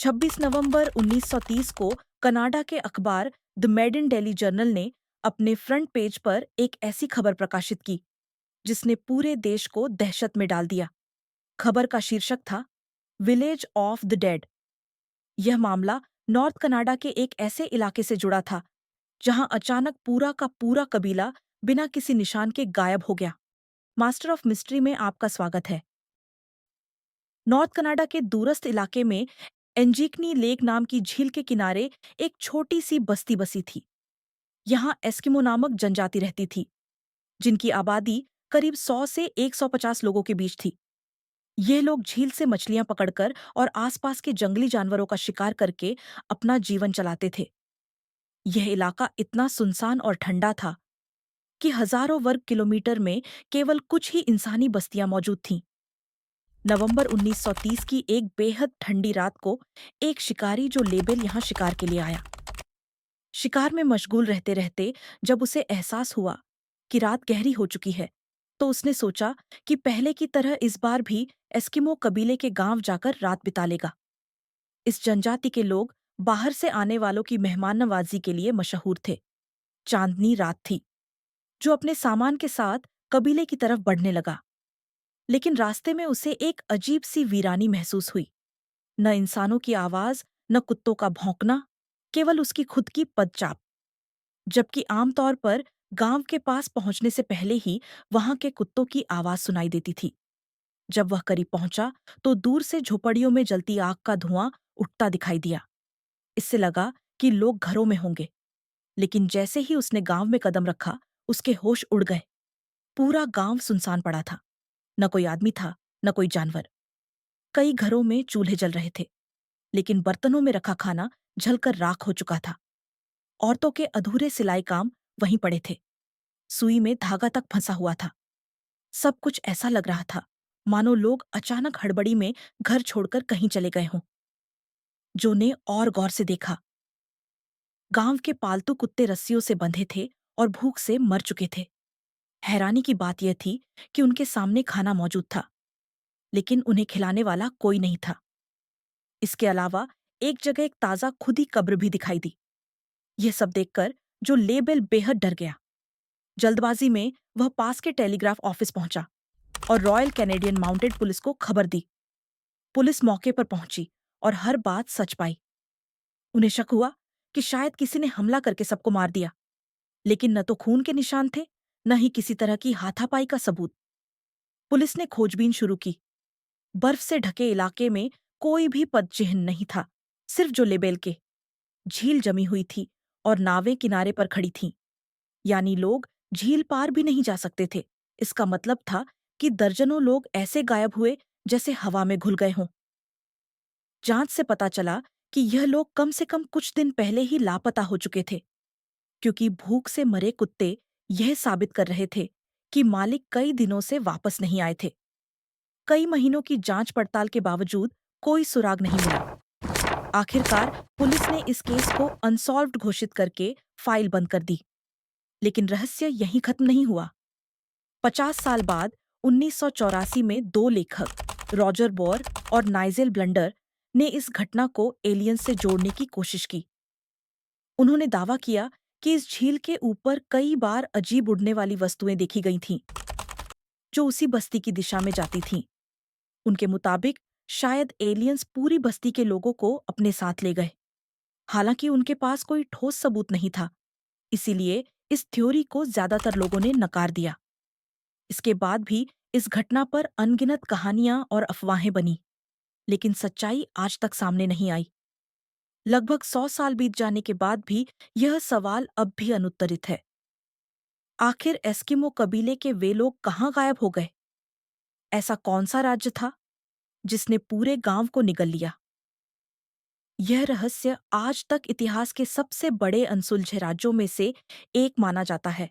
26 नवंबर 1930 को कनाडा के अखबार the made in daily journal ने अपने फ्रंट पेज पर एक ऐसी खबर प्रकाशित की जिसने पूरे देश को दहशत में डाल दिया। खबर का शीर्षक था विलेज ऑफ द डेड। यह मामला नॉर्थ कनाडा के एक ऐसे इलाके से जुड़ा था जहां अचानक पूरा का पूरा कबीला बिना किसी निशान के गायब हो गया। मास्टर ऑफ मिस्ट्री में आपका स्वागत है। नॉर्थ कनाडा के दूरस्थ इलाके में एंजिकनी लेक नाम की झील के किनारे एक छोटी सी बस्ती बसी थी। यहाँ एस्किमो नामक जनजाति रहती थी जिनकी आबादी करीब 100 से 150 लोगों के बीच थी। ये लोग झील से मछलियां पकड़कर और आसपास के जंगली जानवरों का शिकार करके अपना जीवन चलाते थे। यह इलाका इतना सुनसान और ठंडा था कि हजारों वर्ग किलोमीटर में केवल कुछ ही इंसानी बस्तियां मौजूद थीं। नवंबर 1930 की एक बेहद ठंडी रात को एक शिकारी जो लेबेल यहाँ शिकार के लिए आया। शिकार में मशगूल रहते रहते जब उसे एहसास हुआ कि रात गहरी हो चुकी है, तो उसने सोचा कि पहले की तरह इस बार भी एस्किमो कबीले के गांव जाकर रात बिता लेगा। इस जनजाति के लोग बाहर से आने वालों की मेहमान नवाजी के लिए मशहूर थे। चांदनी रात थी। जो अपने सामान के साथ कबीले की तरफ बढ़ने लगा, लेकिन रास्ते में उसे एक अजीब सी वीरानी महसूस हुई। न इंसानों की आवाज, न कुत्तों का भौंकना, केवल उसकी खुद की पदचाप। जबकि आमतौर पर गांव के पास पहुंचने से पहले ही वहां के कुत्तों की आवाज सुनाई देती थी। जब वह करीब पहुंचा तो दूर से झोपड़ियों में जलती आग का धुआं उठता दिखाई दिया। इससे लगा कि लोग घरों में होंगे, लेकिन जैसे ही उसने गांव में कदम रखा, उसके होश उड़ गए। पूरा गांव सुनसान पड़ा था। न कोई आदमी था, न कोई जानवर। कई घरों में चूल्हे जल रहे थे, लेकिन बर्तनों में रखा खाना जलकर राख हो चुका था। औरतों के अधूरे सिलाई काम वहीं पड़े थे। सुई में धागा तक फंसा हुआ था। सब कुछ ऐसा लग रहा था मानो लोग अचानक हड़बड़ी में घर छोड़कर कहीं चले गए हों। जो ने और गौर से देखा। गांव के पालतू कुत्ते रस्सियों से बंधे थे और भूख से मर चुके थे। हैरानी की बात यह थी कि उनके सामने खाना मौजूद था, लेकिन उन्हें खिलाने वाला कोई नहीं था। इसके अलावा एक जगह एक ताजा खुदी कब्र भी दिखाई दी। यह सब देखकर जो लेबेल बेहद डर गया। जल्दबाजी में वह पास के टेलीग्राफ ऑफिस पहुंचा और रॉयल कैनेडियन माउंटेड पुलिस को खबर दी। पुलिस मौके पर पहुंची और हर बात सच पाई। उन्हें शक हुआ कि शायद किसी ने हमला करके सबको मार दिया, लेकिन न तो खून के निशान थे, न ही किसी तरह की हाथापाई का सबूत। पुलिस ने खोजबीन शुरू की। बर्फ से ढके इलाके में कोई भी पदचिह्न नहीं था, सिर्फ जो लेबेल के। झील जमी हुई थी और नावें किनारे पर खड़ी थीं, यानी लोग झील पार भी नहीं जा सकते थे। इसका मतलब था कि दर्जनों लोग ऐसे गायब हुए जैसे हवा में घुल गए हों। जांच से पता चला कि यह लोग कम से कम कुछ दिन पहले ही लापता हो चुके थे, क्योंकि भूख से मरे कुत्ते यह साबित कर रहे थे कि मालिक कई दिनों से वापस नहीं आए थे। कई महीनों की जांच पड़ताल के बावजूद कोई सुराग नहीं मिला। आखिरकार पुलिस ने इस केस को अनसॉल्व्ड घोषित करके फाइल बंद कर दी। लेकिन रहस्य यहीं खत्म नहीं हुआ। 50 साल बाद 1984 में दो लेखक रॉजर बोर और नाइजेल ब्लंडर ने इस घटना को एलियंस से जोड़ने की कोशिश की। उन्होंने दावा किया कि इस झील के ऊपर कई बार अजीब उड़ने वाली वस्तुएं देखी गई थीं, जो उसी बस्ती की दिशा में जाती थीं। उनके मुताबिक शायद एलियंस पूरी बस्ती के लोगों को अपने साथ ले गए। हालांकि उनके पास कोई ठोस सबूत नहीं था, इसीलिए इस थ्योरी को ज्यादातर लोगों ने नकार दिया। इसके बाद भी इस घटना पर अनगिनत कहानियां और अफवाहें बनी, लेकिन सच्चाई आज तक सामने नहीं आई। लगभग 100 साल बीत जाने के बाद भी यह सवाल अब भी अनुत्तरित है। आखिर एस्किमो कबीले के वे लोग कहाँ गायब हो गए? ऐसा कौन सा राज्य था जिसने पूरे गांव को निगल लिया? यह रहस्य आज तक इतिहास के सबसे बड़े अनसुलझे राज्यों में से एक माना जाता है।